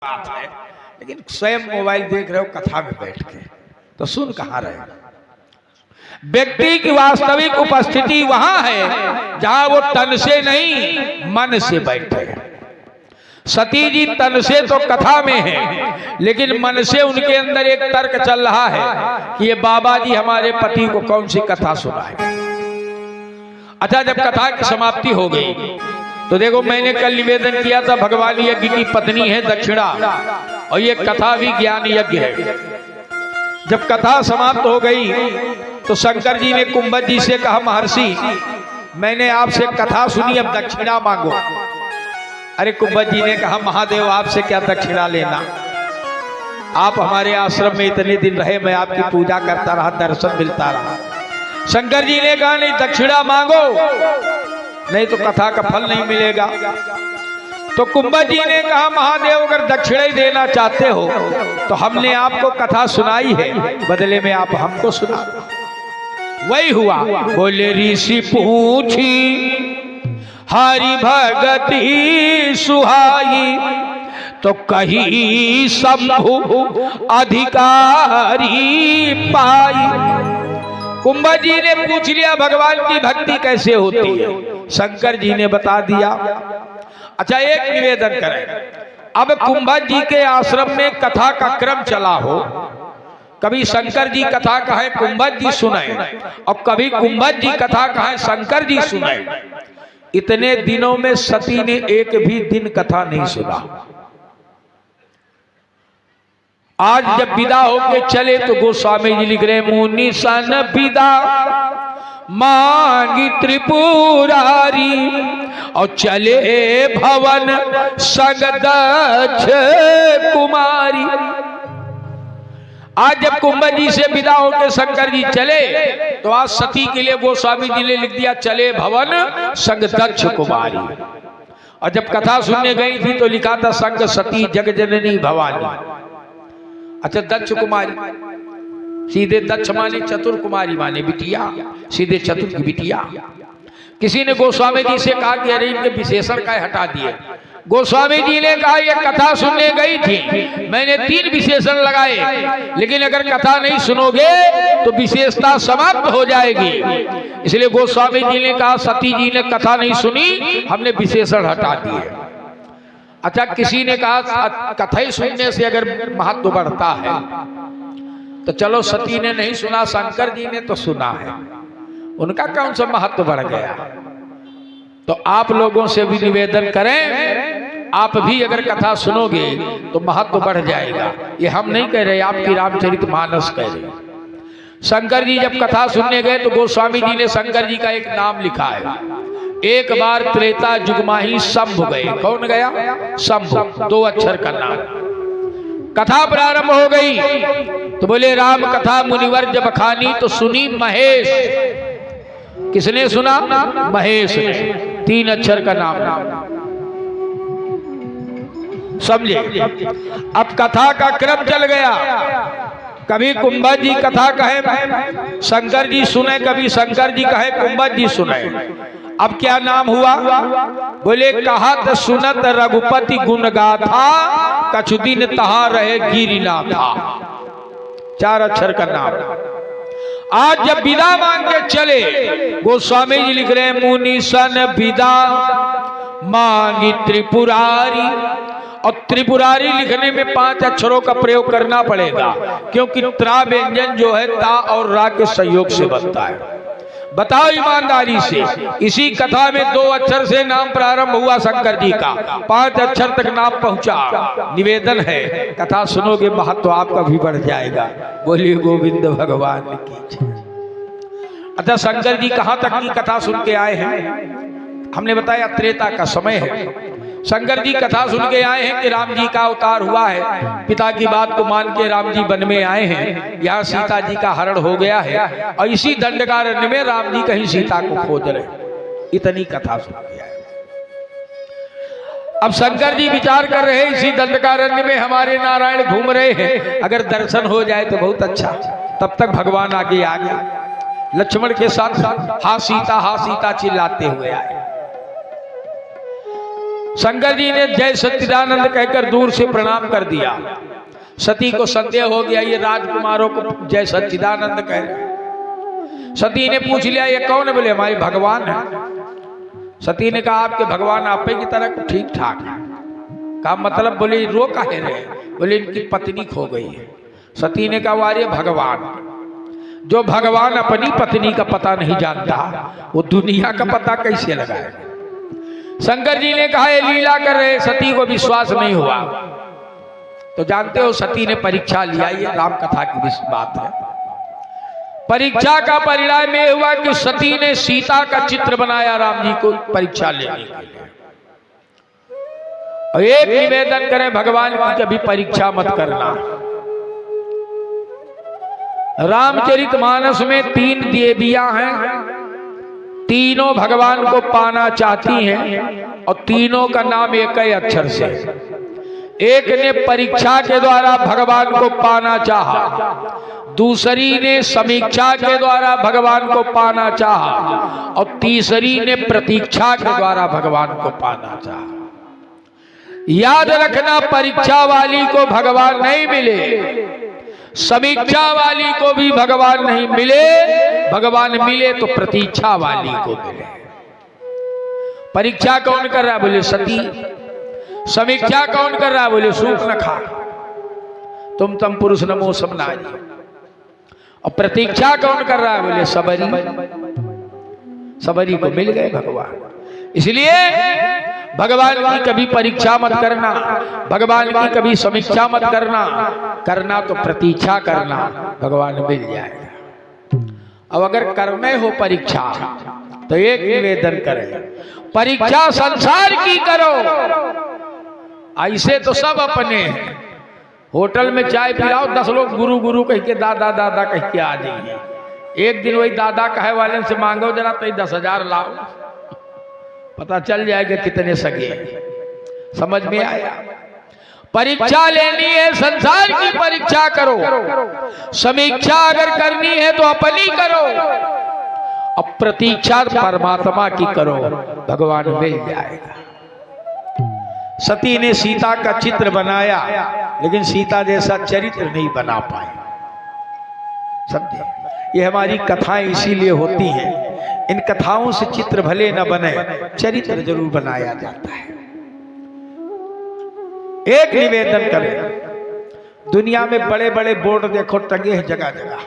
बात है, लेकिन स्वयं मोबाइल देख रहे हो कथा में बैठ के, तो सुन कहाँ रहे। व्यक्ति की वास्तविक उपस्थिति वहां है जहां वो तन से नहीं मन से बैठे। सती जी तन से तो कथा में है, लेकिन मन से उनके अंदर एक तर्क चल रहा है कि ये बाबा जी हमारे पति को कौन सी कथा सुनाए। अच्छा, जब कथा की समाप्ति हो गई तो देखो, मैंने कल निवेदन किया था भगवान यज्ञ की पत्नी है दक्षिणा, और ये कथा भी ज्ञान यज्ञ है। जब कथा समाप्त हो गई तो शंकर जी ने कुंभज जी से कहा, महर्षि मैंने आपसे कथा सुनी, अब दक्षिणा मांगो। अरे कुंभज जी ने कहा, महादेव आपसे क्या दक्षिणा लेना, आप हमारे आश्रम में इतने दिन रहे, मैं आपकी पूजा करता रहा, दर्शन मिलता रहा। शंकर जी ने कहा, नहीं दक्षिणा मांगो, नहीं तो कथा का फल नहीं मिलेगा। तो कुंभज जी ने कहा, महादेव अगर दक्षिणा ही देना चाहते हो तो हमने आपको कथा सुनाई है, बदले में आप हमको सुना। वही हुआ। बोले ऋषि पूछी हरि भगति सुहाई, तो कही शंभु अधिकारी पाई। कुंभज जी ने पूछ लिया भगवान की भक्ति कैसे होती है, शंकर जी ने बता दिया। अच्छा, एक निवेदन करें, अब कुंभज जी के आश्रम में कथा का क्रम चला हो, कभी शंकर जी कथा कहे कुंभज जी सुनाए, और कभी कुंभज जी कथा कहे शंकर जी सुनाए। इतने दिनों में सती ने एक भी दिन कथा नहीं सुना। आज जब विदा होके चले तो गोस्वामी जी लिख रहे, मुनि सन विदा मांगी त्रिपुरारी, और चले भवन संग दक्ष कुमारी। आज जब कुंभज जी से विदा होकर शंकर जी चले तो आज सती के लिए गोस्वामी जी ने लिख दिया, चले भवन संग दक्ष कुमारी। और जब कथा सुनने गई थी तो लिखा था संग सती जगजननी भवानी। अच्छा, दक्ष कुमारी, सीधे दक्ष माने चतुर, कुमारी माने बिटिया, सीधे चतुर की बिटिया। किसी ने गोस्वामी जी से कहा कि अरे इनके विशेषण का हटा दिए। गोस्वामी जी ने कहा, ये कथा सुनने गई थी, मैंने 3 विशेषण लगाए, लेकिन अगर कथा नहीं सुनोगे तो विशेषता समाप्त हो जाएगी। इसलिए गोस्वामी जी ने कहा, सती जी ने कथा नहीं सुनी, हमने विशेषण हटा दिए। अच्छा, किसी ने कहा कथा ही सुनने से अगर महत्व बढ़ता है तो चलो, सती ने नहीं सुना, शंकर जी ने तो सुना है, उनका कौन सा महत्व बढ़ गया। तो आप लोगों से भी निवेदन करें, आप भी अगर कथा सुनोगे तो महत्व बढ़ जाएगा। ये हम नहीं कह रहे, आपकी रामचरितमानस कह रहे। शंकर जी जब कथा सुनने गए तो गोस्वामी जी ने शंकर जी का एक नाम लिखा है। एक बार त्रेता युग में ही शंभु गए। कौन गया? शंभु, 2 अक्षर का नाम। कथा प्रारंभ हो गई तो बोले, राम कथा मुनिवर जब खानी, तो सुनी महेश। किसने सुना? महेश ने, 3 अक्षर का नाम। समझे? अब कथा का क्रम चल गया। कभी कुंभज जी कथा कहे शंकर जी सुने, कभी शंकर जी कहे कुंभज जी सुने। अब क्या नाम हुआ? बोले, कहत सुनत रघुपति गुण गाथा, कछु दिन तहा रहे गिरिनाथा। 4 अक्षर का नाम। आज जब विदा मांग के चले, गोस्वामी जी लिख रहे हैं, मुनि सन विदा मांगी त्रिपुरारी। और त्रिपुरारी लिखने में 5 अक्षरों का प्रयोग करना पड़ेगा, क्योंकि त्रा व्यंजन जो है ता और रा के सहयोग से बनता है। बताओ ईमानदारी से, इसी कथा में 2 अक्षर से नाम प्रारंभ हुआ शंकर जी का, 5 अक्षर तक नाम पहुंचा। निवेदन है, कथा सुनोगे महत्व आपका भी बढ़ जाएगा। बोलिए गोविंद भगवान की जय। अच्छा, शंकर जी कहां तक की कथा सुन के आए हैं? हमने बताया त्रेता का समय है। शंकर जी कथा सुन के आए हैं कि राम जी का अवतार हुआ है। पिता की बात को मान के राम जी वन में आए हैं। यहाँ सीता जी का हरण हो गया है, और इसी दंडकारण्य में राम जी कहीं सीता को खोज रहे। इतनी कथा सुन के आए। अब शंकर जी विचार कर रहे हैं, इसी दंडकारण्य में हमारे नारायण घूम रहे हैं, अगर दर्शन हो जाए तो बहुत अच्छा। तब तक भगवान आगे आ गए, लक्ष्मण के साथ साथ हा सीता चिल्लाते हुए आए। शंकर जी ने जय सच्चिदानंद कहकर दूर से प्रणाम कर दिया। सती को संदेह हो गया, ये राजकुमारों को जय सच्चिदानंद कह रहे। सती ने पूछ लिया ये कौन है? बोले हमारे भगवान है। सती ने कहा आपके भगवान आपे की तरह ठीक ठाक है। कहा मतलब? बोले रो काहे रहे? बोले इनकी पत्नी खो गई है। सती ने कहा अरे भगवान, जो भगवान अपनी पत्नी का पता नहीं जानता वो दुनिया का पता कैसे लगाएगा? शंकर जी ने कहा ये लीला कर रहे। सती को विश्वास नहीं हुआ तो जानते हो सती ने परीक्षा लिया। ये राम कथा की बात है। परीक्षा का परिणाम ये हुआ कि सती ने सीता का चित्र बनाया राम जी को परीक्षा लेने के लिए। और एक निवेदन करें भगवान की कभी परीक्षा मत करना। रामचरितमानस में 3 देवियां हैं, तीनों भगवान को पाना चाहती हैं और तीनों का नाम एक ही अक्षर से। एक ने परीक्षा के द्वारा भगवान को पाना चाहा, दूसरी ने समीक्षा के द्वारा भगवान को पाना चाहा और तीसरी ने प्रतीक्षा के द्वारा भगवान को पाना चाहा। याद रखना, परीक्षा वाली को भगवान नहीं मिले, समीक्षा वाली को भी भगवान नहीं मिले, भगवान मिले तो प्रतीक्षा वाली को मिले। परीक्षा कौन कर रहा है? बोले सती। समीक्षा कौन कर रहा है? बोले सूख न खा, तुम तम पुरुष नमो समनारी। और प्रतीक्षा कौन कर रहा है? बोले सबरी। सबरी को मिल गए भगवान। इसलिए भगवान की कभी परीक्षा मत करना, भगवान की कभी समीक्षा मत करना, करना तो प्रतीक्षा करना, भगवान मिल जाएगा। अब अगर करने हो परीक्षा तो एक निवेदन करें, परीक्षा संसार की करो। ऐसे तो सब अपने हैं। होटल में चाय पिलाओ, 10 लोग गुरु गुरु कह के दादा दादा कह के आ जाएंगे। एक दिन वही दादा कहे वाले से मांगो जरा तो 10,000 लाओ, पता चल जाएगा कितने सगे। समझ में आया? परीक्षा लेनी है, संसार की परीक्षा करो। समीक्षा अगर करनी है तो अपनी करो, अब प्रतीक्षा परमात्मा की करो, भगवान मिल जाएगा। सती ने सीता का चित्र बनाया लेकिन सीता जैसा चरित्र नहीं बना पाए। समझे? ये हमारी कथाएं इसीलिए होती हैं। इन कथाओं से चित्र भले न बने, चरित्र जरूर बनाया जाता है। एक निवेदन करें, दुनिया में बड़े बड़े बोर्ड देखो टंगे हैं जगह जगह,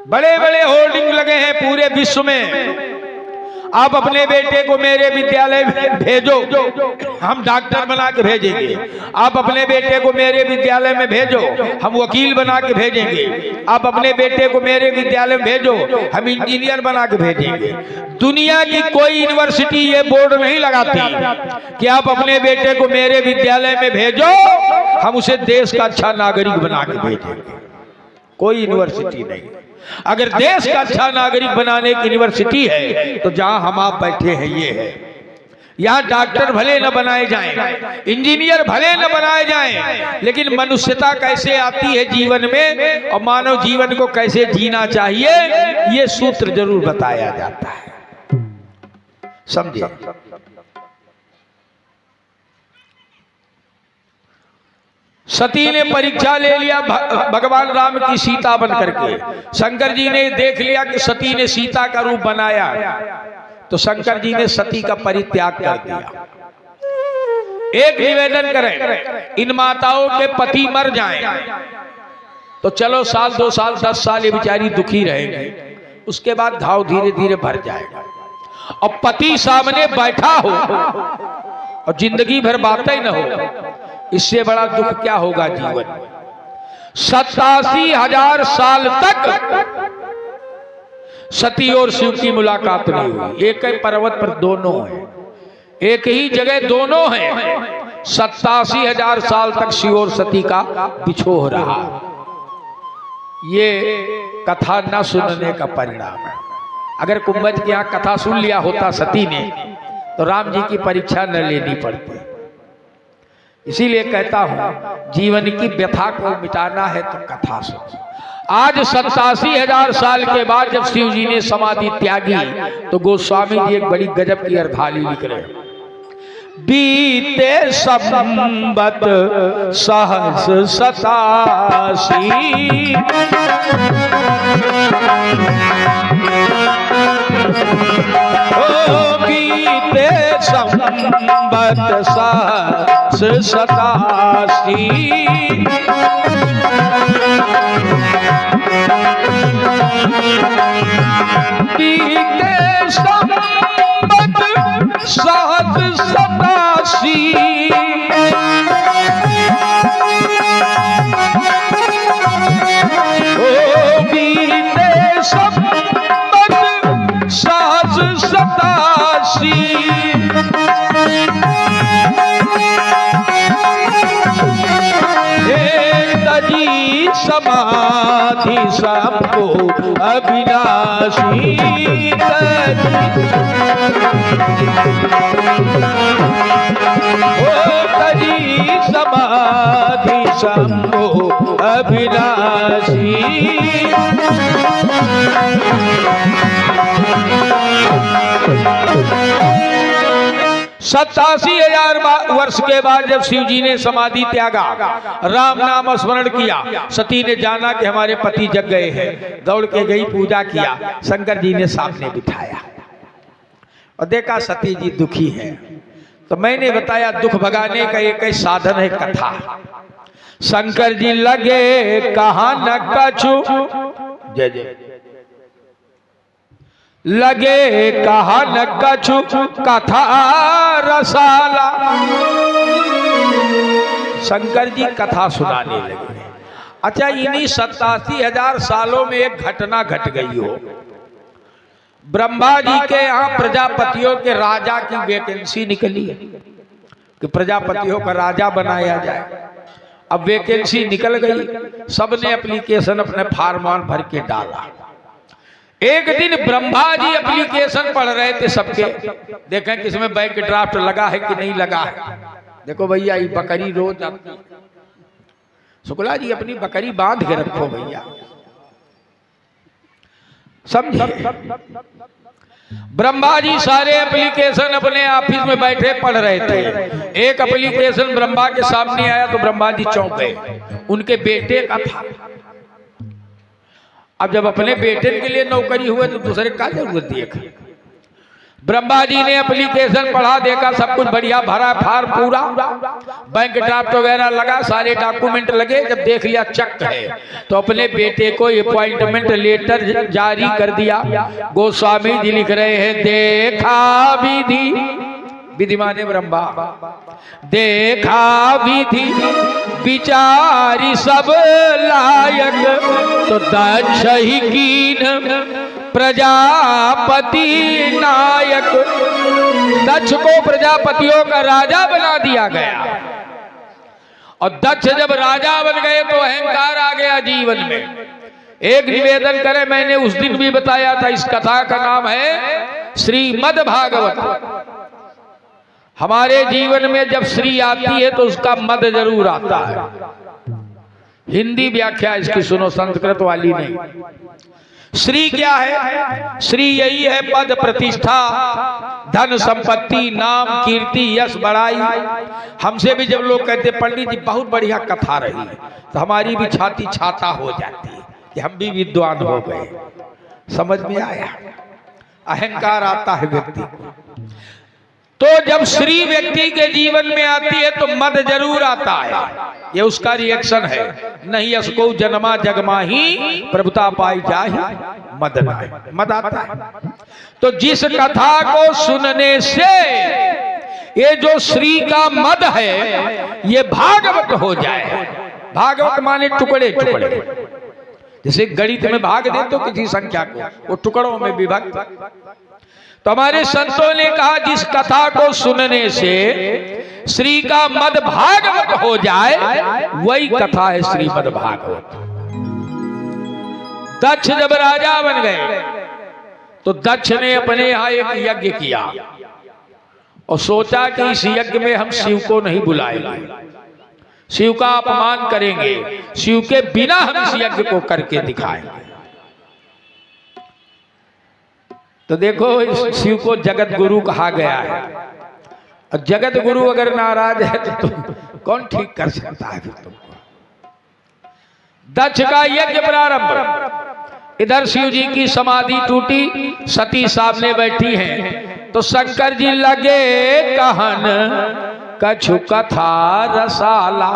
बड़े बड़े होर्डिंग लगे हैं पूरे विश्व में। आप अपने बेटे को मेरे विद्यालय में भेजो, हम डॉक्टर बना के भेजेंगे। आप अपने बेटे को मेरे विद्यालय में भेजो, हम वकील बना के भेजेंगे। आप अपने बेटे को मेरे विद्यालय में भेजो, हम इंजीनियर बना के भेजेंगे। दुनिया की कोई यूनिवर्सिटी ये बोर्ड नहीं लगाती कि आप अपने बेटे को मेरे विद्यालय में भेजो, हम उसे देश का अच्छा नागरिक बना के भेजेंगे। कोई यूनिवर्सिटी नहीं। अगर देश का अच्छा नागरिक बनाने की यूनिवर्सिटी है तो जहां हम आप बैठे हैं ये है। यहाँ डॉक्टर भले न बनाए जाएं, इंजीनियर भले न बनाए जाएं, लेकिन मनुष्यता कैसे आती है जीवन में और मानव जीवन को कैसे जीना चाहिए, ये सूत्र जरूर बताया जाता है। समझे? सती ने परीक्षा ले लिया भगवान राम की सीता बन करके। शंकर जी ने देख लिया कि सती ने सीता का रूप बनाया तो शंकर जी ने सती का परित्याग कर दिया। एक निवेदन करें, इन माताओं के पति मर जाएं तो चलो साल 2 साल 10 साल ये बेचारी दुखी रहेंगी, उसके बाद घाव धीरे धीरे भर जाएगा। और पति सामने बैठा हो और जिंदगी भर बातें न हो, इससे बड़ा दुख क्या होगा जीवन में। 87,000 साल तक सती और शिव की मुलाकात नहीं हुई। एक ही पर्वत पर दोनों हैं, एक ही जगह दोनों हैं। 87,000 साल तक शिव और सती का बिछोह रहा। ये कथा न सुनने का परिणाम है। अगर कुंभज के यहाँ कथा सुन लिया होता सती ने तो राम जी की परीक्षा न लेनी पड़ती। इसीलिए कहता हूं, जीवन की व्यथा को मिटाना है तो कथा सुनो। आज 87,000 साल के बाद जब शिव जी ने समाधि त्यागी तो गोस्वामी जी एक बड़ी गजब की अर्धाली लिख रहे हैं। बीते संबत सहस 87 बीते संबत सहस 87 बीते संबत सहस 87 बीते संबत सहस 87 तजी समाधि सबको अविनाशी तजी समाधि सबको अविनाशी 87,000 वर्ष के बाद जब शिव जी ने समाधि त्यागा, राम नाम स्मरण किया, सती ने जाना कि हमारे पति जग गए हैं, दौड़ के गई, पूजा किया, शंकर जी ने सामने बिठाया और देखा सती जी दुखी है। तो मैंने बताया दुख भगाने का एक ही साधन है कथा। शंकर जी लगे कहा न कछु, जय जय, लगे कहा न कछु कथा रसाला। शंकर जी कथा सुनाने लगे। अच्छा, इन्हीं 87,000 सालों में एक घटना घट गई हो। ब्रह्मा जी के यहाँ प्रजापतियों के राजा की वैकेंसी निकली कि प्रजापतियों का राजा बनाया जाए। अब वैकेंसी निकल गई, सबने एप्लीकेशन अपने फार्मान भर के डाला। एक दिन ब्रह्मा जी एप्लीकेशन पढ़ रहे थे सबके, देखें कि इसमें बैंक ड्राफ्ट लगा है कि नहीं लगा है। देखो भैया, ये बकरी रोज आती, शुक्ला जी अपनी बकरी बांध के रखो भैया, समझे। ब्रह्मा जी सारे एप्लीकेशन अपने ऑफिस में बैठे पढ़ रहे थे। एक एप्लीकेशन ब्रह्मा के सामने आया तो ब्रह्मा जी चौंक गए, उनके बेटे का था। अब जब अपने बेटे के लिए नौकरी हुए तो दूसरे का जरूरत देख। ब्रह्मा जी ने एप्लीकेशन पढ़ा, देखा सब कुछ बढ़िया भरा, फार्म पूरा, बैंक ड्राफ्ट वगैरह लगा, सारे डॉक्यूमेंट लगे। जब देख लिया चक है तो अपने बेटे को अपॉइंटमेंट लेटर जारी कर दिया। गोस्वामी जी लिख रहे हैं, देखा विधि, विधि माने ब्रह्मा, देखा विधि विचारी सब लायक, तो दक्ष ही कीन प्रजापति नायक। दक्ष को प्रजापतियों का राजा बना दिया गया। और दक्ष जब राजा बन गए तो अहंकार आ गया जीवन में। एक निवेदन करें, मैंने उस दिन भी बताया था, इस कथा का नाम है श्रीमद् भागवत। हमारे जीवन में जब श्री आती है तो उसका मद जरूर आता है। हिंदी व्याख्या इसकी सुनो, संस्कृत वाली नहीं। श्री क्या है? श्री यही है पद, प्रतिष्ठा, धन, संपत्ति, नाम, कीर्ति, यश, बड़ाई। हमसे भी जब लोग कहते पंडित जी बहुत बढ़िया कथा रही, तो हमारी भी छाती छाता हो जाती है कि हम भी विद्वान हो गए। समझ में आया? अहंकार आता है व्यक्ति को। तो जब श्री व्यक्ति के जीवन में आती है तो मद जरूर आता है, ये उसका रिएक्शन है। नहीं असको जन्मा जगमा ही प्रभुता पाई जाए मद नाय, मद आता है। तो जिस कथा को सुनने से ये जो श्री का मद है ये भागवत हो जाए। भागवत माने टुकड़े टुकड़े, जैसे गणित में भाग दे तो किसी संख्या को, वो टुकड़ों में विभक्त। तो हमारे संतों ने कहा जिस कथा को सुनने से श्री का मद भागवत हो जाए वही कथा है श्रीमद् भागवत। दक्ष जब राजा बन गए तो दक्ष ने अपने यहाँ एक यज्ञ किया और सोचा कि इस यज्ञ में हम शिव को नहीं बुलाएंगे, शिव का अपमान करेंगे, शिव के बिना हम इस यज्ञ को करके दिखाएंगे। तो देखो, शिव को जगत गुरु कहा गया है। और जगत गुरु अगर नाराज है तो कौन ठीक कर सकता है फिर तुमको। दक्ष का यज्ञ प्रारंभ। इधर शिव जी की समाधि टूटी, सती सामने बैठी हैं, तो शंकर जी लगे कहन कछु कथा रसाला।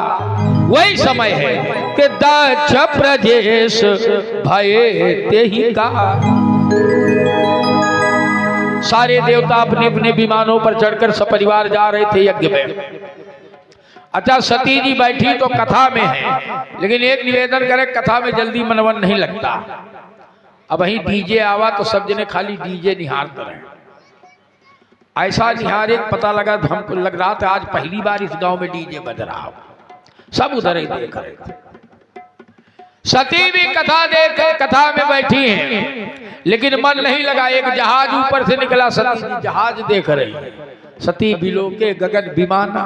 वही समय है कि दक्ष प्रजेश भये तेहि का। सारे देवता अपने अपने विमानों पर चढ़कर सपरिवार जा रहे थे यज्ञ में। अच्छा, सती जी बैठी तो कथा में है, लेकिन एक निवेदन करें, कथा में जल्दी मनवन नहीं लगता। अब वही डीजे आवा तो सब जने खाली डीजे निहारते रहे। ऐसा निहारे पता लगा, हमको लग रहा था आज पहली बार इस गांव में डीजे बज रहा हो। सब उधर ही देख रहे थे। सती भी कथा में बैठी हैं, लेकिन मन नहीं लगा। एक जहाज ऊपर से निकला, सती जी जहाज देख रही है। सती बिलो के गगन विमाना।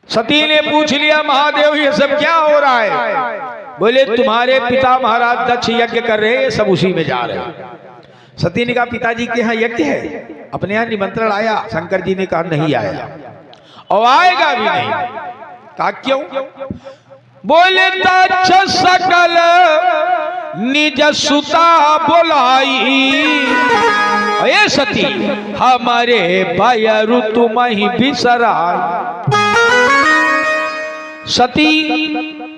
सती ने पूछ लिया, महादेव ये सब क्या हो रहा है? बोले तुम्हारे पिता महाराज दक्ष यज्ञ कर रहे हैं, सब उसी में जा रहे हैं। सती ने कहा पिताजी के यहाँ यज्ञ है? अपने यहाँ निमंत्रण आया? शंकर जी ने कहा नहीं आया और आएगा भी नहीं। कहा क्यों? बोले दक्ष सकल निज सुता बोलाई। ये सती हमारे भयरु तुम ही बिसराई। सती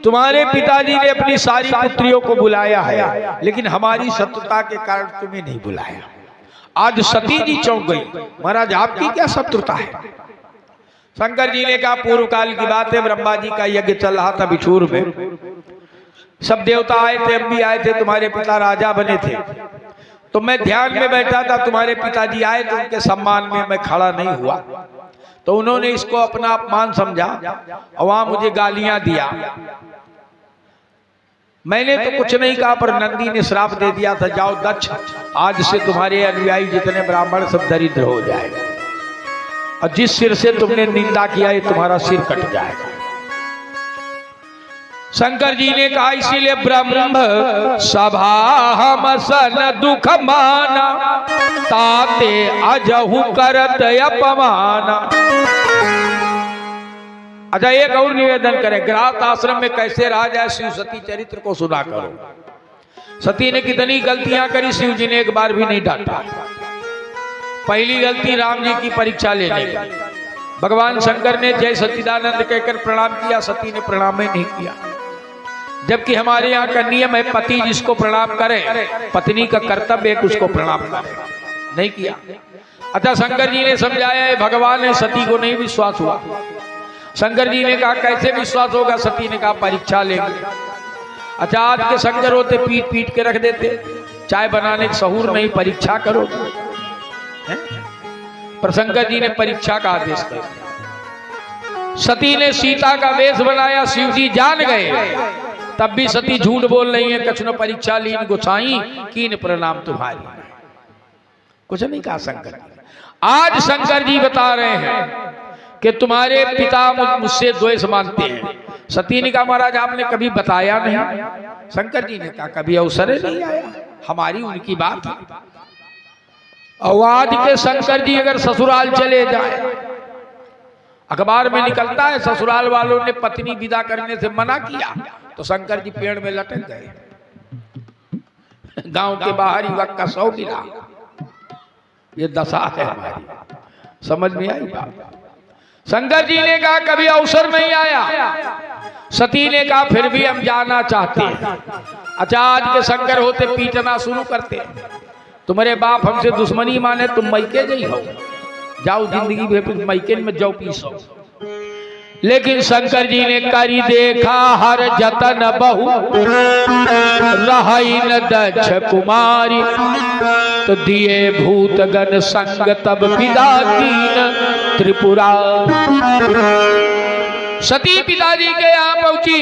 तुम्हारे पिताजी ने अपनी सारी पुत्रियों को बुलाया है, लेकिन हमारी शत्रुता के कारण तुम्हें नहीं बुलाया। आज सती जी चौंक गई, महाराज आपकी क्या शत्रुता है? शंकर जी ने कहा पूर्व काल की बात है, ब्रह्मा जी का यज्ञ चल रहा था बिठूर में। सब देवता आए थे, हम भी आए थे, तुम्हारे पिता राजा बने थे। तो मैं ध्यान में बैठा था, तुम्हारे पिताजी आए तो उनके सम्मान में मैं खड़ा नहीं हुआ, तो उन्होंने इसको अपना अपमान समझा और वहां मुझे गालियां दिया। मैंने तो कुछ नहीं कहा, पर नंदी ने श्राप दे दिया था, जाओ दक्ष आज से तुम्हारे अनुयायी जितने ब्राह्मण सब दरिद्र हो जाएगा, और जिस सिर से तुमने निंदा किया ये तुम्हारा सिर कट जाएगा। शंकर जी ने कहा इसीलिए ब्रह्म सभा हम सन दुख माना, ताते अजहु करत अपमाना। अच्छा, एक और निवेदन करें, गृहस्थ आश्रम में कैसे रहा जाए, शिव सती चरित्र को सुना करो। सती ने कितनी गलतियां करी, शिव जी ने एक बार भी नहीं डांटा। पहली गलती राम जी की परीक्षा लेने की। भगवान शंकर ने जय सच्चिदानंद कहकर प्रणाम किया, सती ने प्रणाम ही नहीं किया। जबकि हमारे यहाँ का नियम है, पति जिसको प्रणाम करे, पत्नी का कर्तव्य है उसको प्रणाम करे, नहीं किया। अच्छा, शंकर जी ने समझाया है भगवान है, सती को नहीं विश्वास हुआ। शंकर जी ने कहा कैसे विश्वास होगा? सती ने कहा परीक्षा लेंगे। अच्छा, आज के शंकर होते पीट पीट के रख देते, चाय बनाने की सहूर नहीं, परीक्षा करो। पर शंकर जी ने परीक्षा का आदेश किया। सती ने सीता का वेश बनाया, शिव जी जान गए, तब भी सती झूठ बोल रही है, कछु न परीक्षा लीन गोसाई कीन प्रणाम तुम्हारी। कुछ नहीं कहा शंकर जी। आज शंकर जी बता रहे हैं कि तुम्हारे पिता मुझसे द्वेष मानते हैं। सती ने कहा महाराज आपने कभी बताया नहीं। शंकर जी ने कहा कभी अवसर नहीं आया, हमारी उनकी बात है। और आज के शंकर जी अगर ससुराल चले जाए, अखबार में निकलता है ससुराल वालों ने पत्नी विदा करने से मना किया, तो शंकर जी पेड़ में लटक गए। गांव के बाहर युवक का 100 मिला। ये दशा है हमारी, समझ में आई बात? शंकर जी ने कहा कभी अवसर नहीं आया। सती ने कहा फिर भी हम जाना चाहते हैं। अच्छा, आज के शंकर होते पीटना शुरू करते, तुम्हारे बाप हमसे दुश्मनी माने, तुम मैके गई हो, जाओ जिंदगी भर मैके में जाओ पीसो। लेकिन शंकर जी ने करी देखा हर जतन बहु, रही न दक्ष कुमारी, तो दिए भूतगण संग तब पिता कीन त्रिपुरा। सती पिताजी के यहाँ पहुंची।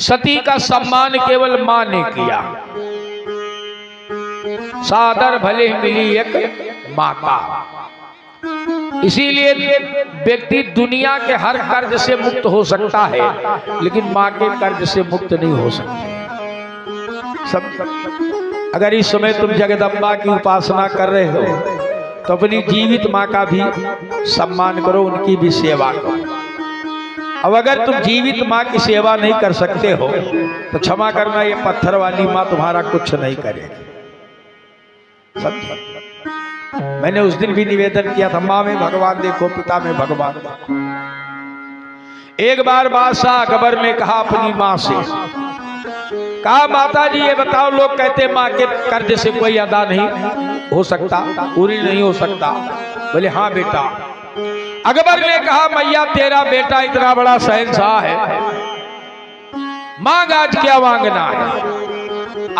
सती का सम्मान केवल मां ने किया, सादर भले मिली एक माता। इसीलिए व्यक्ति दुनिया के हर कर्ज से मुक्त हो सकता है, लेकिन मां के कर्ज से मुक्त नहीं हो सकता। सब अगर इस समय तुम जगदम्बा की उपासना कर रहे हो तो अपनी जीवित माँ का भी सम्मान करो, उनकी भी सेवा करो। अब अगर तुम जीवित माँ की सेवा नहीं कर सकते हो तो क्षमा करना, ये पत्थर वाली माँ तुम्हारा कुछ नहीं करेगी। समझो, मैंने उस दिन भी निवेदन किया था, माँ में भगवान देखो, पिता में भगवान देखो। एक बार बादशाह अकबर ने कहा अपनी माँ से, कहा माता जी ये बताओ, लोग कहते माँ के कर्ज से कोई अदा नहीं हो सकता, पूरी नहीं हो सकता। बोले हाँ बेटा। अकबर ने कहा मैया तेरा बेटा इतना बड़ा शहंशाह है, मांग आज क्या मांगना है,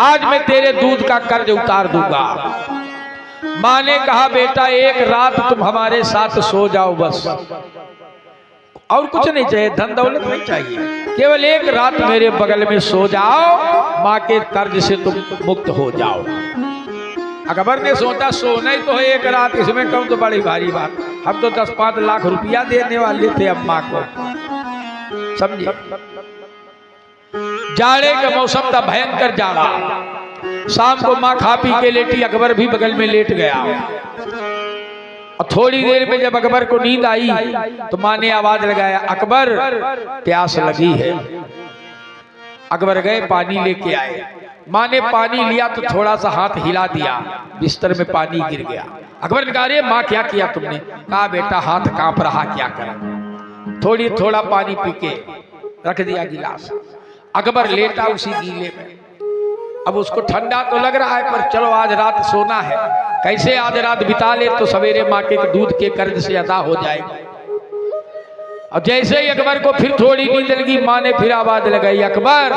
आज मैं तेरे दूध का कर्ज उतार दूंगा। माँ ने कहा बेटा एक रात तुम हमारे साथ सो जाओ बस, और कुछ नहीं चाहिए, धन दौलत नहीं चाहिए, केवल एक रात मेरे बगल में सो जाओ, माँ के कर्ज से तुम मुक्त हो जाओ। अकबर ने सोचा सोना ही तो है एक रात, इसमें कम तो बड़ी भारी बात, हम तो 10-5 लाख रुपया देने वाले थे अम्मा को। समझिए, जाड़े का मौसम था, भयंकर जाड़ा। शाम को माँ खा पी के लेटी, अकबर भी बगल में लेट गया। और थोड़ी देर में जब अकबर को नींद आई तो माँ ने आवाज लगाया, अकबर प्यास लगी है। अकबर गए, पानी लेके आए। माँ ने पानी लिया तो थोड़ा सा हाथ हिला दिया, बिस्तर में पानी गिर गया। अकबर ने कहा अरे माँ क्या किया तुमने? कहा बेटा हाथ कांप रहा, क्या करा, थोड़ा पानी पी के रख दिया गिलास। अकबर लेटा उसी गीले में। अब उसको ठंडा तो लग रहा है, पर चलो आज रात सोना है, कैसे आज रात बिता ले तो सवेरे माँ के दूध के कर्ज से अदा हो जाएगा। अब जैसे ही अकबर को फिर थोड़ी नींद लगी, माँ ने फिर आवाज लगाई, अकबर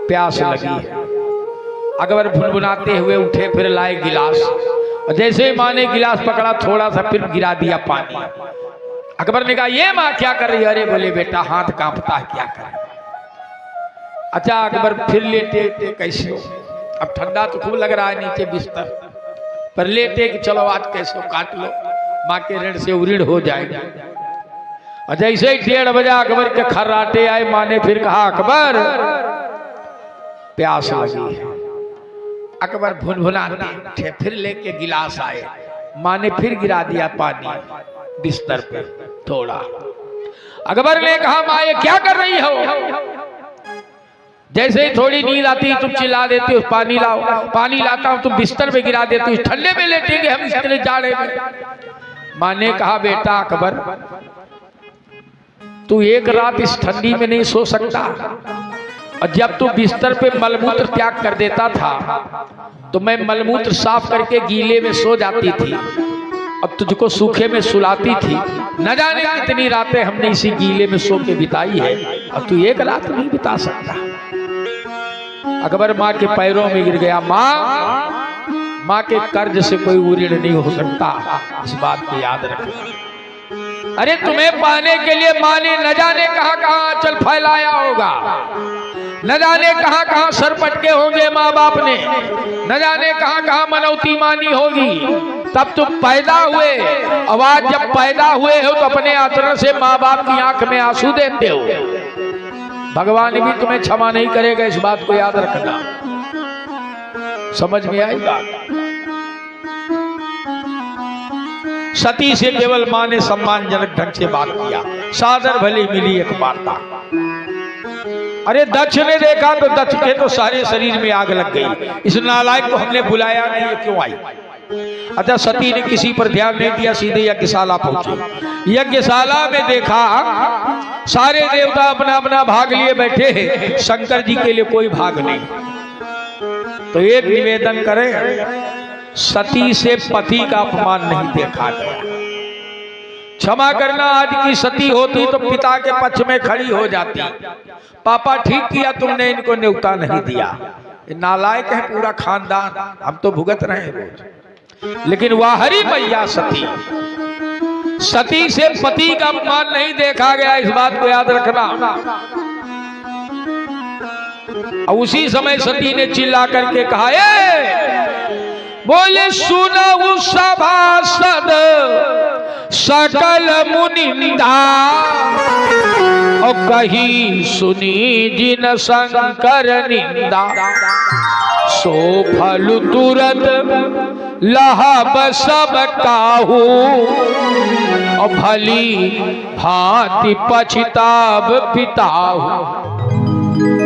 प्यास लगी है। अकबर भुनभुनाते हुए उठे, फिर लाए गिलास, और जैसे ही माँ ने गिलास पकड़ा थोड़ा सा फिर गिरा दिया पानी। अकबर ने कहा ये माँ क्या कर रही है? अरे बोले बेटा हाथ कांपता है, क्या करे। अच्छा अकबर फिर लेटे, कैसे हो? अब ठंडा तो खूब लग रहा है नीचे बिस्तर पर, लेटे कि चलो आज कैसे काट लो, माँ के ऋण से उऋण हो जाएगा। और जैसे ही 1:30 बजे अकबर के खर्राटे आए, माँ ने फिर कहा अकबर प्यास लगी है। अकबर भुनभुनाते उठे, फिर लेके गिलास आए, माँ ने फिर गिरा दिया पानी बिस्तर पे थोड़ा। अकबर ने कहा माँ ये क्या कर रही हो? जैसे ही थोड़ी नींद आती तुम चिल्ला देती हो पानी लाओ, पानी लाता हूं तुम बिस्तर पे गिरा देती हो, ठंडे में लेटेंगे हम इतने जाड़े में। माँ ने कहा बेटा अकबर तू एक रात इस ठंडी में नहीं सो सकता, और जब तू बिस्तर पे मलमूत्र त्याग कर देता था तो मैं मलमूत्र साफ करके गीले में सो जाती थी और तुझको सूखे में सुलाती थी। न जाने कितनी रातें हमने इसी गीले में सो के बिताई है, और तू एक रात नहीं बिता सकता। अकबर माँ के पैरों में गिर गया। माँ के कर्ज से कोई उऋण नहीं हो सकता, इस बात को याद रखना। अरे तुम्हें पाने के लिए माँ ने न जाने कहां कहां आंचल फैलाया होगा, न जाने कहां कहां सर पटके होंगे माँ बाप ने, न जाने कहां कहां मनौती मानी होगी, तब तुम पैदा हुए। अब आज जब पैदा हुए हो तो अपने आचरण से माँ बाप की आंख में आंसू देते हो, भगवान भी तुम्हें क्षमा नहीं करेगा, इस बात को याद रखना। समझ में आई बात? सती से केवल माँ ने सम्मानजनक ढंग से बात किया, सादर भली मिली एक वार्ता। अरे दक्ष ने देखा तो दक्ष के तो सारे शरीर में आग लग गई, इस नालायक को हमने बुलाया नहीं, ये क्यों आई? अच्छा सती ने किसी पर ध्यान नहीं दिया, सीधे यज्ञशाला पहुंचे। यज्ञशाला में देखा सारे देवता अपना अपना भाग लिए बैठे हैं, शंकर जी के लिए कोई भाग नहीं। तो एक निवेदन करें, सती से पति का अपमान नहीं देखा गया। क्षमा करना, आज की सती होती तो पिता के पक्ष में खड़ी हो जाती, पापा ठीक किया तुमने इनको न्योता नहीं दिया, नालायक है पूरा खानदान, हम तो भुगत रहे हैं रोज। लेकिन वह हरी मैया सती से पति का अपमान नहीं देखा गया, इस बात को याद रखना। और उसी समय सती ने चिल्ला करके कहा बोले सुनऊ सभासद सकल मुनिंदा, और कहीं सुनी जिन शंकर निंदा, सो फल तुरंत लहब सब काहू और भली भांति पछताब पिताहू।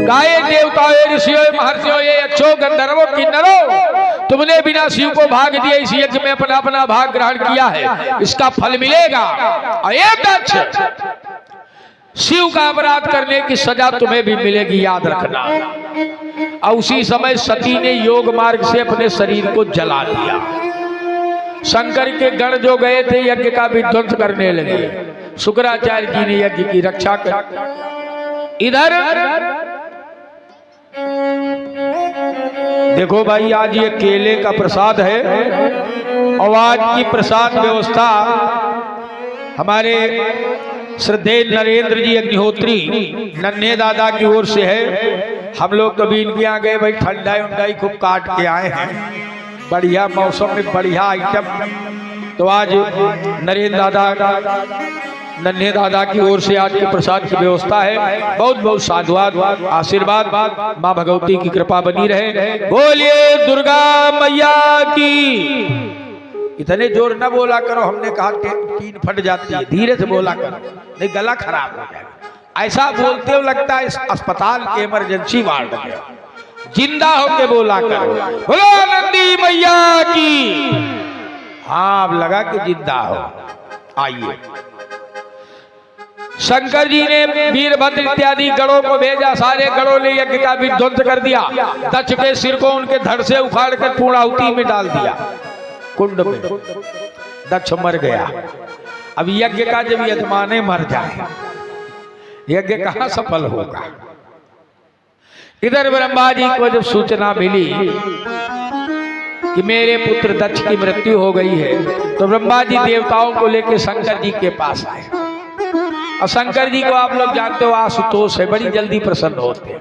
गाये देवताओं ऋषियों महर्षियों ये यक्षों गंधर्वों किन्नरों, तुमने बिना शिव को भाग दिए इस यज्ञ में अपना अपना भाग ग्रहण किया है, इसका फल मिलेगा। और एक दक्ष, शिव का अपराध करने की सजा तुम्हें भी मिलेगी, याद रखना। और उसी समय सती ने योग मार्ग से अपने शरीर को जला दिया। शंकर के गण जो गए थे यज्ञ का विध्वंस करने लगे, शुक्राचार्य जी ने यज्ञ की रक्षा कर। इधर देखो भाई, आज ये केले का प्रसाद है और आज की प्रसाद व्यवस्था हमारे श्रद्धेय नरेंद्र जी अग्निहोत्री नन्हे दादा की ओर से है। हम लोग कभी इनके यहाँ गए भाई, ठंडाई उंडाई खूब काट के आए हैं, बढ़िया मौसम में बढ़िया आइटम। तो आज नरेंद्र दादा नन्हे दादा की ओर से आज के प्रसाद की व्यवस्था है। बहुत बहुत साधुवाद आशीर्वाद, माँ भगवती की कृपा बनी रहे। बोलिए दुर्गा मैया की। इतने जोर न बोला करो, हमने कहा टीन फट जाती है, धीरे से बोला करो नहीं गला खराब हो जाएगा। ऐसा बोलते हो लगता है इस अस्पताल के इमरजेंसी वार्ड में। जिंदा होके बोला करो, बोलो नंदी मैया की। हाँ, अब लगा कि जिंदा हो। आइए, शंकर जी ने वीरभद्र इत्यादि गणों को भेजा, सारे गणों ने यज्ञ का विध्वंस कर दिया। दक्ष के सिर को उनके धड़ से उखाड़ कर पूर्णाहुति में डाल दिया, कुंड में। दक्ष मर गया। अब यज्ञ का जब यजमाने मर जाए, यज्ञ कहां सफल होगा। इधर ब्रह्मा जी को जब सूचना मिली कि मेरे पुत्र दक्ष की मृत्यु हो गई है, तो ब्रह्मा जी देवताओं को लेकर शंकर जी के पास आए। और शंकर जी को आप लोग जानते हो, आशुतोष है, बड़ी जल्दी प्रसन्न होते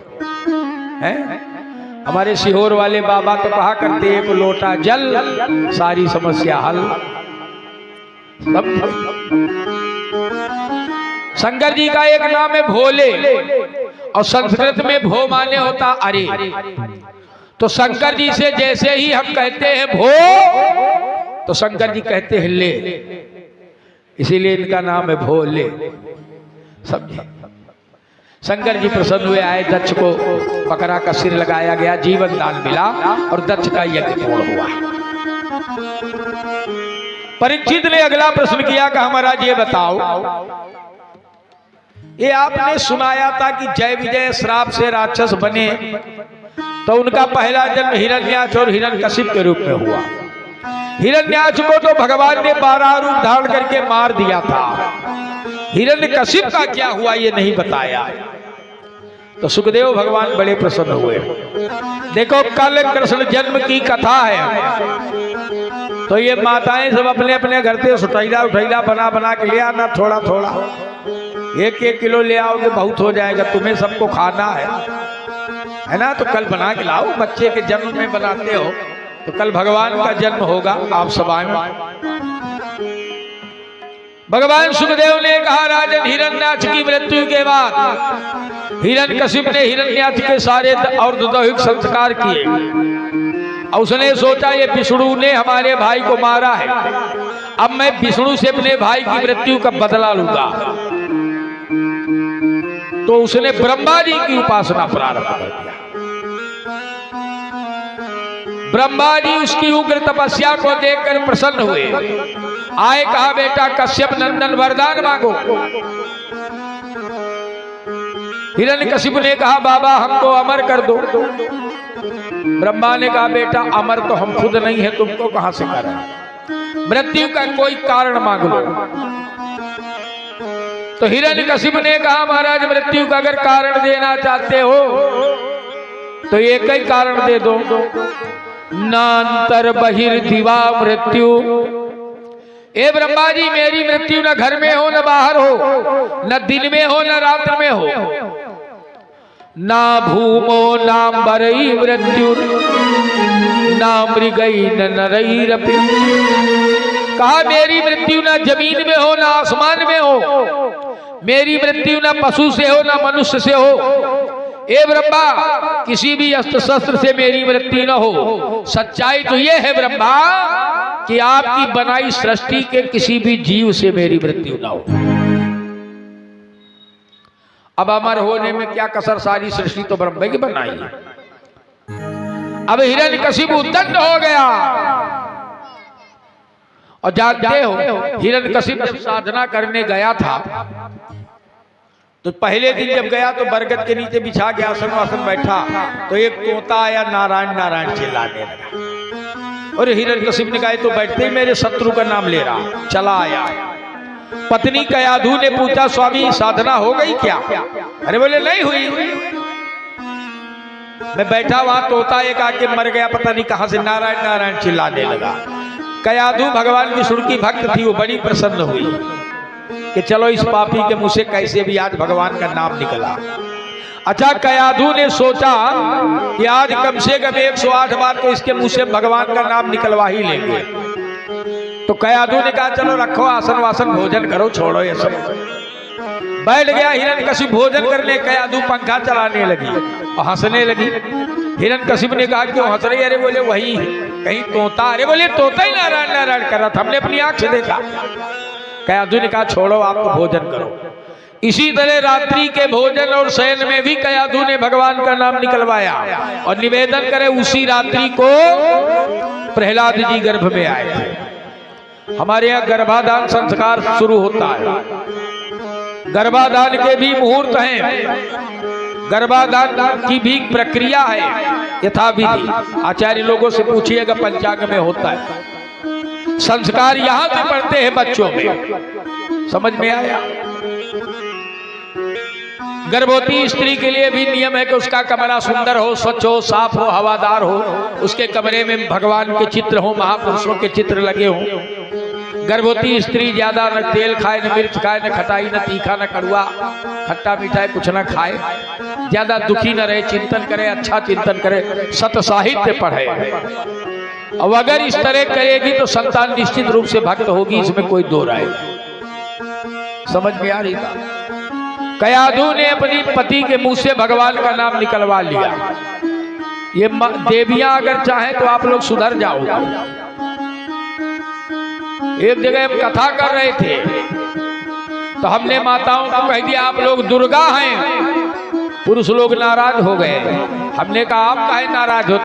हैं। हमारे सीहोर वाले बाबा तो कहा करते, एक लोटा जल सारी समस्या हल। शंकर जी का एक नाम है भोले, और संस्कृत में भो माने होता अरे। तो शंकर जी से जैसे ही हम कहते हैं भो, तो शंकर जी कहते हैं ले, इसीलिए इनका नाम है भोले। समझे? शंकर जी प्रसन्न हुए, आए, दक्ष को बकरा का सिर लगाया गया, जीवन दान मिला और दक्ष का यज्ञ पूर्ण हुआ। परीक्षित ने अगला प्रश्न किया कि महाराज ये बताओ, ये आपने सुनाया था कि जय विजय श्राप से राक्षस बने, तो उनका पहला जन्म हिरण्याक्ष और हिरण्यकशिप के रूप में हुआ। हिरण्याक्ष को तो भगवान ने 12 रूप धारण करके मार दिया था, हिरण्यकशिप का क्या हुआ ये नहीं बताया। तो सुखदेव भगवान बड़े प्रसन्न हुए। देखो, कल कृष्ण जन्म की कथा है, तो ये माताएं सब अपने अपने घर से सुटैला उठैला बना बना के ले आना, थोड़ा थोड़ा 1-1 किलो ले आओगे, बहुत हो जाएगा, तुम्हें सबको खाना है ना। तो कल बना के लाओ, बच्चे के जन्म में बनाते हो, तो कल भगवान का जन्म होगा, आप सब आए। भगवान सुखदेव ने कहा, राजन हिरण्याक्ष की मृत्यु के बाद हिरण्यकशिप ने हिरण्याक्ष के सारे और दैहिक संस्कार किए। और उसने सोचा ये विष्णु ने हमारे भाई को मारा है, अब मैं विष्णु से अपने भाई की मृत्यु का बदला लूंगा। तो उसने ब्रह्मा जी की उपासना प्रारंभ कर दिया। ब्रह्मा जी उसकी उग्र तपस्या को देखकर प्रसन्न हुए, आए, कहा बेटा कश्यप नंदन वरदान मांगो। हिरण्यकशिप ने कहा बाबा हमको अमर कर दो। ब्रह्मा ने कहा बेटा अमर तो हम खुद नहीं है, तुमको कहां से करें, मृत्यु का कोई कारण मांग लो। तो हिरण्यकशिप ने कहा महाराज मृत्यु का अगर कारण देना चाहते हो तो एक ही कारण दे दो, नांतर बहिर्दिवा मृत्यु। ए ब्रह्मा जी मेरी मृत्यु न घर में हो न बाहर हो, न दिन में हो न रात में हो, ना भूमो नाम बरई मृत्यु ना मृगई न नरई। कहा मेरी मृत्यु न जमीन में हो न आसमान में हो, मेरी मृत्यु न पशु से हो न मनुष्य से हो, ए ब्रह्मा किसी भी अस्त्र शस्त्र से मेरी मृत्यु न हो। सच्चाई तो ये है ब्रह्मा कि आपकी बनाई सृष्टि के किसी भी जीव से मेरी मृत्यु न हो। अब अमर होने में क्या कसर, सारी सृष्टि तो ब्रह्मा की बनाई है। अब हिरण्यकशिपु दंड हो गया। और जानते हो हिरण्यकशिपु साधना करने गया था, तो पहले दिन जब गया तो बरगद के नीचे बिछा के आसन वासन बैठा, तो एक तोता आया, नारायण नारायण चिल्लाने लगा। और हिरण्यकशिपु ने कहा तो बैठते ही मेरे शत्रु का नाम ले रहा। चला आया, पत्नी कयाधु ने पूछा स्वामी साधना हो गई क्या? अरे बोले नहीं हुई। मैं बैठा वहां, तोता एक आके मर गया, पता नहीं कहां से नारायण नारायण चिल्लाने लगा। कयाधु भगवान विष्णु की भक्त थी, वो बड़ी प्रसन्न हुई कि चलो इस पापी के मुंह से कैसे भी आज भगवान का नाम निकला। अच्छा, कयाधु ने सोचा कि आज कम से कम 108 बार तो इसके मुंह से भगवान का नाम निकलवा ही लेंगे। तो कयाधु ने कहा चलो रखो आसन वासन, भोजन करो, छोड़ो ये सब। बैठ गया हिरण्यकशिपु भोजन करने। कयाधु पंखा चलाने लगी और हंसने लगी। हिरण्यकशिपु ने कहा क्यों हंस रही? अरे बोले वही कहीं तोता। अरे बोले तोता ही नारायण नारायण कर रहा था, हमने अपनी आंख से देखा। कयाधु ने कहा छोड़ो आप तो भोजन करो। इसी तरह रात्रि के भोजन और शयन में भी कयाधु ने भगवान का नाम निकलवाया और निवेदन करे। उसी रात्रि को प्रहलाद जी गर्भ में आए थे। हमारे यहाँ गर्भाधान संस्कार शुरू होता है। गर्भाधान के भी मुहूर्त हैं, गर्भाधान की भी प्रक्रिया है यथाविधि। आचार्य लोगों से पूछिएगा, पंचांग में होता है। संस्कार यहां से पढ़ते हैं बच्चों में। समझ में आया? गर्भवती स्त्री के लिए भी नियम है कि उसका कमरा सुंदर हो, स्वच्छ हो, साफ हो, हवादार हो। उसके कमरे में भगवान के चित्र हो, महापुरुषों के चित्र लगे हों। गर्भवती स्त्री ज्यादा न तेल खाए, न मिर्च खाए, न खटाई, न तीखा, न कड़ुआ, खट्टा मीठा कुछ न खाए। ज्यादा दुखी न रहे, चिंतन करे, अच्छा चिंतन करे, सत साहित्य पढ़े। अब अगर इस तरह करेगी तो संतान निश्चित रूप से भक्त होगी, इसमें कोई दो राय नहीं। समझ में आ रही बात? कयाधु ने अपनी पति के मुंह से भगवान का नाम निकलवा लिया। ये देवियां अगर चाहें तो आप लोग सुधर जाओगे। एक जगह हम कथा कर रहे थे तो हमने माताओं को कह दिया आप लोग दुर्गा हैं। पुरुष लोग नाराज हो गए। हमने कहा आप काहे नाराज हो?